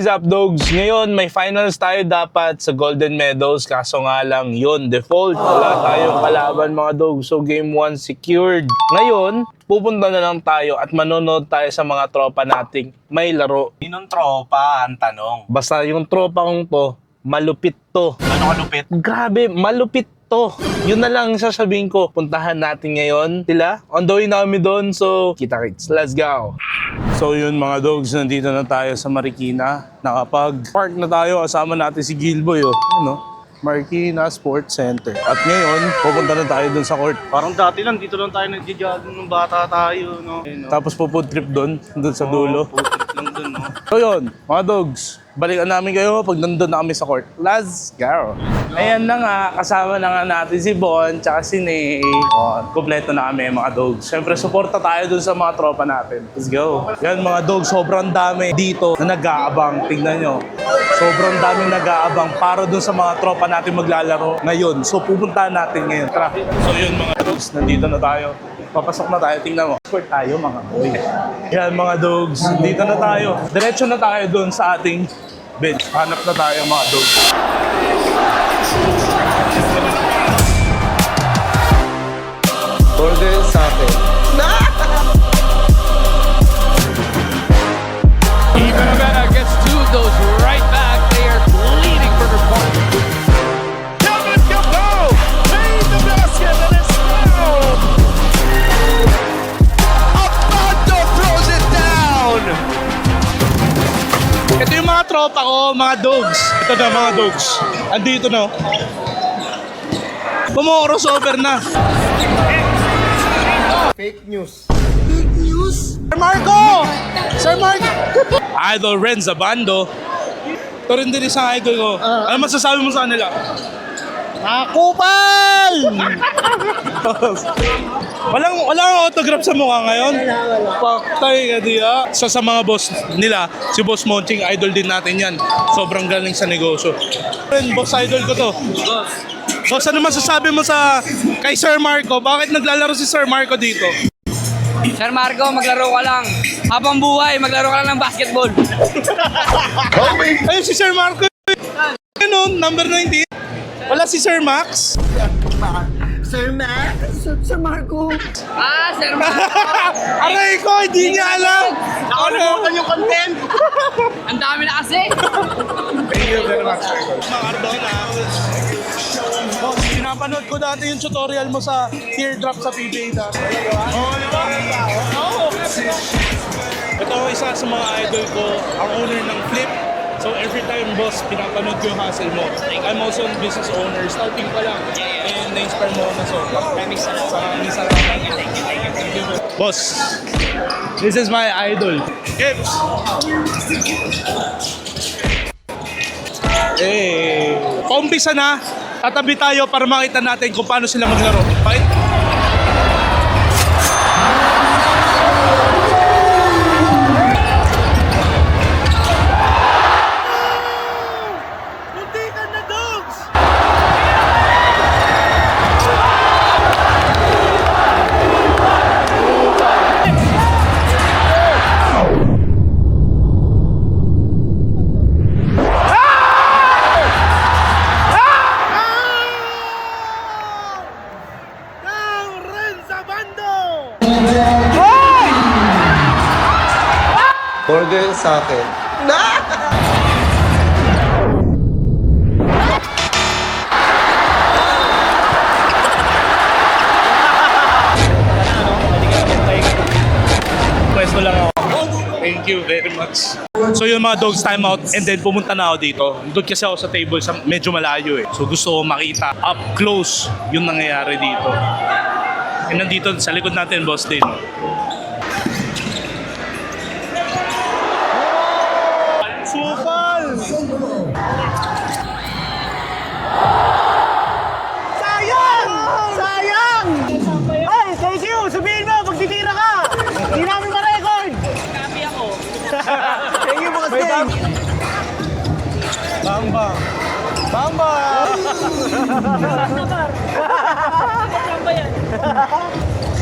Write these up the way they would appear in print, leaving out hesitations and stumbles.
is up, dogs? Ngayon, may finals tayo dapat sa Golden Meadows. Kaso nga lang, yun, default. Wala tayong kalaban, mga dogs. So, game 1 secured. Ngayon, pupunta na lang tayo at manonood tayo sa mga tropa nating may laro. Sinong tropa ang tanong? Basta yung tropa kong to, malupit to. Ano kalupit? Grabe, malupit to. Yun na lang sasabihin ko. Puntahan natin ngayon sila. On the way namin doon. So, kita-kits. Let's go. So yun mga dogs, nandito na tayo sa Marikina. Nakapag-park na tayo. Kasama natin si Gilboy. Oh. Ano? Marikina Sports Center. At ngayon, pupunta na tayo doon sa court. Parang dati lang, dito lang tayo nagja-jogging nung bata tayo, no? Tapos pupunta trip doon sa dulo. Putik lang dun, no? So yun, mga dogs, balikan namin kayo pag nandun na kami sa court. Let's go! Ayan na nga, kasama na nga natin si Bon, tsaka si Ney. Kompleto na kami mga dogs. Siyempre, suporta tayo dun sa mga tropa natin. Let's go! Yan mga dogs, sobrang dami dito na nag-aabang. Tignan nyo. Sobrang daming nag-aabang para dun sa mga tropa natin maglalaro ngayon. So pupuntahan natin ngayon. Tara! So yun mga dogs, nandito na tayo. Papasok na tayo, tingnan mo. Sport tayo mga boy. Yan mga dogs, dito na tayo. Diretso na tayo doon sa ating bench. Hanap na tayo mga dogs. Order sa akin. Even Avena gets two of those right back. They are bleeding for their point. Kevin Cabral made the basket and it's fouled. Abando throws it down. Ito yung mga tropa ko, mga dogs. Ito na mga dogs. Andito na. Crossover na. Fake news. Sir Marco! Sir Marco! Idol Renz Abando. Ito rin din isang idol ko. Ano masasabi mo sa kanila? Nakupal! Walang autograph sa mukha ngayon? Paktay ka diya. Sa mga boss nila, si Boss Monching, idol din natin yan. Sobrang galing sa negosyo. Boss idol ko to. Boss, ano masasabi mo kay Sir Marco? Bakit naglalaro si Sir Marco dito? Sir Marco, maglaro ka lang. Habang buhay, maglaro ka lang ng basketball. Ayun si Sir Marco. Ano, number 19. Wala si Sir Max. Sir Max? Sir Marco? Ah, Sir Marco. Aray ko, hindi niya alam. Nakalimutan yung content! Ang dami na kasi. Thank you very much, Sir. Mga Cardona. Boss, pinapanood ko dati yung tutorial mo sa teardrop sa PBA dati. Oo, di ba? Oo. Ito isa sa mga idol ko, ang owner ng Flip. So every time, boss, pinapanood ko yung hustle mo. I'm also a business owner, starting pa lang. And na-inspire mo na so. Maraming salamat. Thank you. Boss, this is my idol. Gibbs! Eh, paumpisa na. Tatabi tayo para makita natin kung paano sila maglaro. Bakit? Muntikan na dogs. Now Renz Abando. Order sa akin. Pwesto lang ako. Thank you very much. So yun mga dogs, time out. And then pumunta na ako dito. Doon kasi ako sa table, medyo malayo eh. So gusto ko makita up close yung nangyayari dito. And nandito sa likod natin, boss din. Supal! Sayang! Sayang! Ay, thank you! Sabihin mo, magtitira ka! Hindi namin ma-record! Copy ako. Thank you, mga Sting! Bamba! Bamba!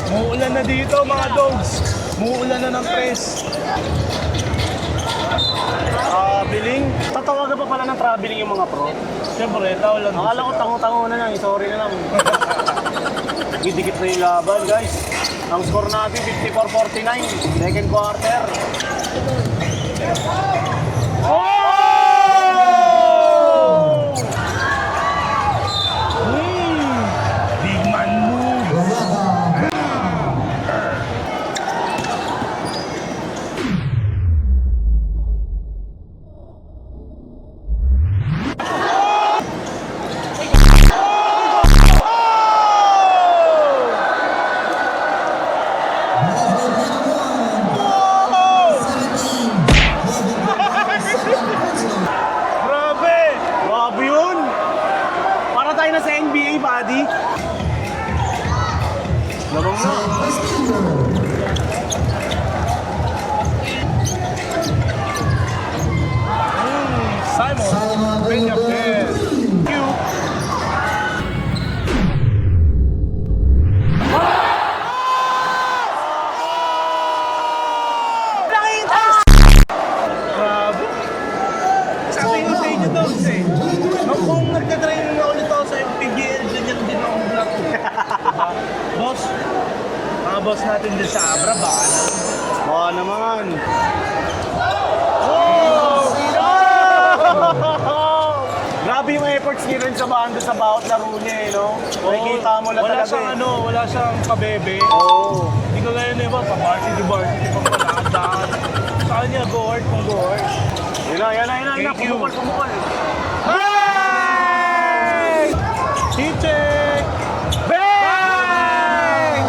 Muulan na dito mga dogs. Muulan na ng press. Traveling? Tatawagan pa pala ng traveling yung mga pro. Siyempre, tao lang. Akala ko tango-tango na lang, sorry na lang. Dikit na yung laban, guys. Ang score natin, 54-49. Second quarter. Big man move. Grabe! Grabe yun! Para tayo na sa NBA, buddy. Lamang na. Simon Benjamin. Grabe! Sabi ko sa inyo daw eh. Kung nagtatrain na ulit ako sa MPBL, ganyan din ako vlog. Boss, mga boss natin din sa Abra, baka na. Baka naman. Grabe yung efforts niya rin sa banda sa bawat laro niya, no? Makikita mo na Wala talaga. siyang ano, wala siyang kabebe. Oo. Hindi ko gaya na iba, pa-varsity, pang malakad-lakad. Sa kanya, go hard, kung go hard. Yan na. Thank you. Pumukol. Hey! T-check! Bang!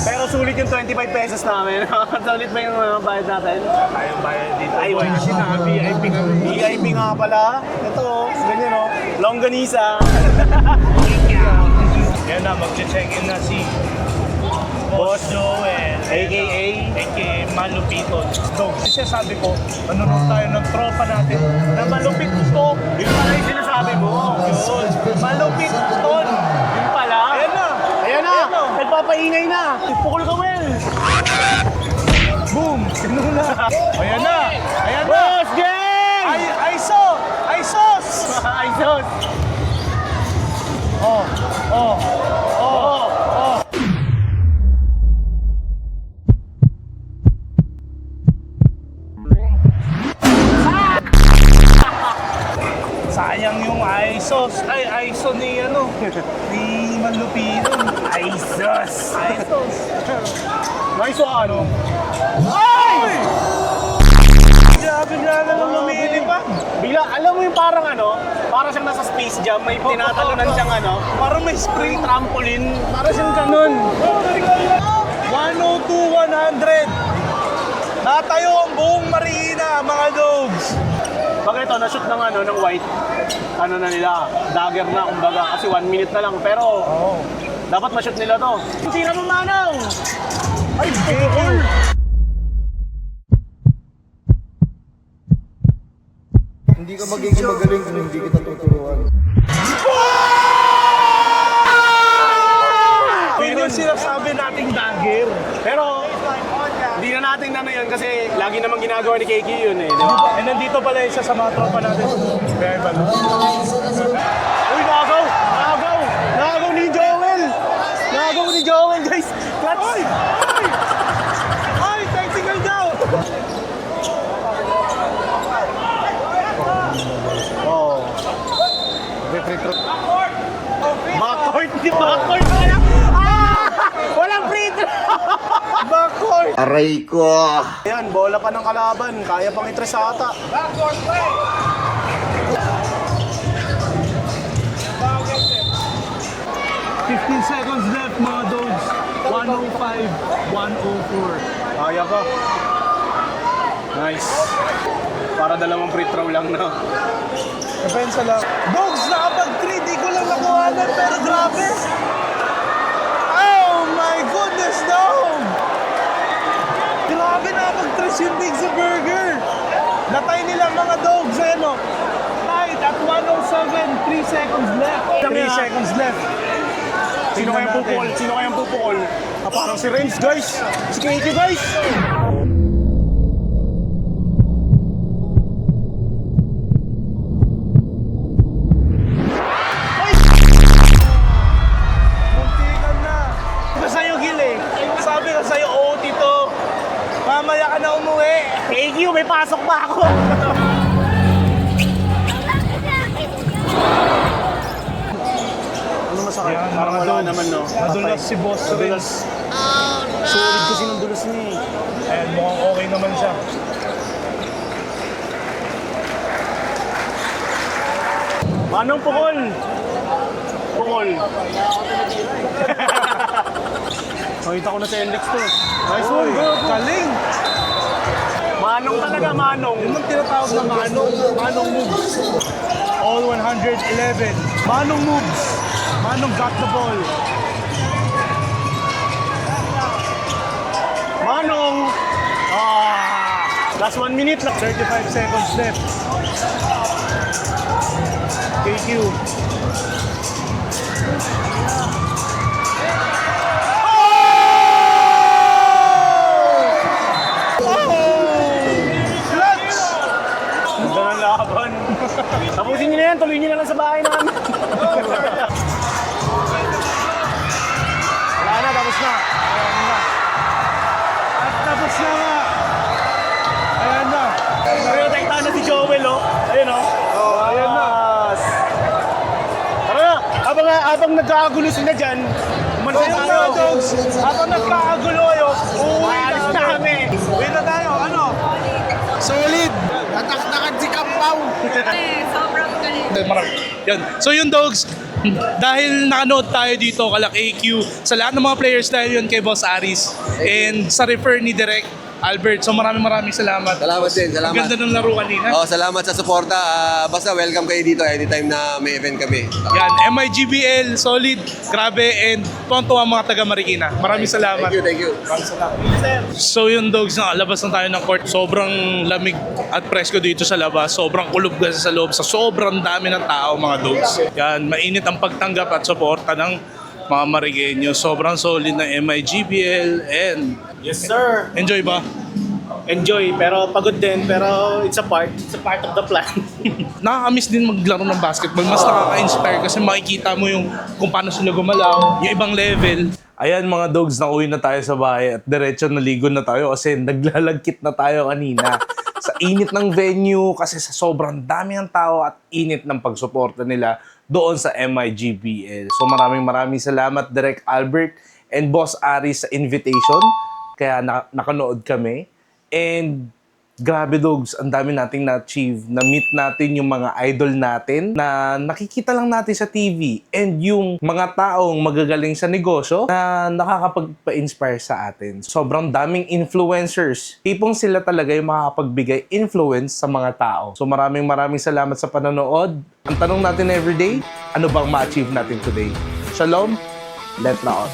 Pero sulit yung 25 pesos namin. Sulit ba yung bayad natin? Tayong bayan dito. Ay, wala na. VIP kami. VIP nga pala. Ito, ganyan o. Longganisa. Yan na, mag-check-in na si Boss Joel. AKA Malupiton. So, kasi sabi ko, manonood tayo ng tropa natin na malupit to. Yun pala yung sinasabi mo. Yun. Malupit ton. Yun pala. Ayan na. Ayan na. Ayan na. Nagpapaingay na. Pukul ka, Will. Boom! Sino na? Ayan na! Ayan na! Boss Gang! Ay, ISOS! Ayos. Oh! Sayang yung ISOS. Ay, ISO ni ano, ni Malupiton. ISOS! Nice one. Ay! Bigla na lang lumili pa. Bigla, alam mo yung parang ano, parang siyang nasa Space Jam, may tinatalunan siyang ano, Parang may spring trampoline, parang siyang ganun. 102-100. Natayo ang buong Marikina, mga dogs. Pag ito, na-shoot ng ano, ng white, ano na nila, dagger na, kumbaga, kasi 1 minute na lang, pero dapat ma-shoot nila to. Sino mo manaw? Ay, bukol! Hindi ka magiging magaling kung hindi kita tuturuan. Yun yung sinasabi nating dagger. Pero, hindi na natin na yun kasi lagi namang ginagawa ni KK yun eh, di ba? Eh, nandito pala isa sa mga tropa natin. Kaya balo. Uy, nagaw! Nagaw ni Joel! Nagaw ni Joel, guys! Clutch! Ay, technical daw! Oh. Backcourt! Di backcourt! Walang free throw! Backcourt! Aray ko! Ayan, bola pa ng kalaban. Kaya pang itres ata. 15 seconds left, mga dogs. 105-104. Kaya pa. Nice. Para dalawang free throw lang na. Depensa lang. Dogs, nakapag-3. Di ko lang nakuhanan, pero grabe. Oh my goodness, dog! Grabe, nakapag-3 yung Big sa Burger. Natay nila mga dogs, eh, no? Tied at 107, 3 seconds left. 3 seconds left. Sino kayang pupukol? Sino kayang pupukol? Ah, parang si Renz, guys. Si KK, guys. may pasok ba ako? Ano masakit? Parang wala naman, no? Nadulas si Boss rin. Solid kasi ng dulas niya eh. Ayan, mukhang okay naman siya. Manong pukol? Pukol. Nakita ko na sa Enlix to. Nice one, bro. Galing! Manong talaga, Manong. Yun ang tinatawag na Manong. Manong moves. All 111. Manong moves. Manong got the ball. Manong! Last 1 minute lang. 35 seconds left. KQ. Ganda ng laban. Tapusin niyo na yan, tuloy niyo na lang sa bahay namin. Wala na, tapos na. At tapos na nga. Ayan na. Protektahan na si Joel, oh. Ayun, oh. Ayun na. Tara na, habang nagkakagulo sila dyan, umalis na tayo. Dogs, habang nagkakagulo kayo, Maalis na kami. uwi na tayo. Ano? Solid! Nataktakan si Kampaw! Sobrang galing. Yan. So yung Dogs, dahil nakanood tayo dito kala AQ, sa lahat ng mga players dahil yun kay Boss Aris and sa refer ni Direk Albert. So maraming salamat. Salamat din, salamat. Ang ganda ng laro kanina. Oh, salamat sa suporta. Basta welcome kayo dito anytime na may event kami. Yan, MIGBL, solid, grabe, and tuwang-tuwa mga taga Marikina. Maraming salamat. Thank you. So yung Dogs, nakalabas na tayo ng court. Sobrang lamig at presko dito sa labas. Sobrang kulog kasi sa loob. Sa sobrang dami ng tao mga Dogs. Yan, mainit ang pagtanggap at suporta ng mga Marikenyo. Sobrang solid ng MIGBL and Yes, sir. enjoy ba? Enjoy, pero pagod din. Pero it's a part of the plan. Nakakamiss din maglaro ng basketball. Mas nakaka-inspire kasi makikita mo yung kung paano sila gumalaw, yung ibang level. Ayan mga Dogs, nauwi na tayo sa bahay at diretso naligo na tayo kasi naglalagkit na tayo kanina. Sa init ng venue kasi sa sobrang dami ng tao at init ng pagsuporta nila doon sa MIGBL. So maraming salamat Direk Albert and Boss Aris sa invitation. Kaya nakanood kami. And grabe Dogs, ang dami nating na-achieve. Na-meet natin yung mga idol natin na nakikita lang natin sa TV. And yung mga taong magagaling sa negosyo na nakakapagpa-inspire sa atin. Sobrang daming influencers. Tipong sila talaga yung makakapagbigay influence sa mga tao. So maraming salamat sa panonood. Ang tanong natin everyday, ano bang ma-achieve natin today? Shalom, let laot.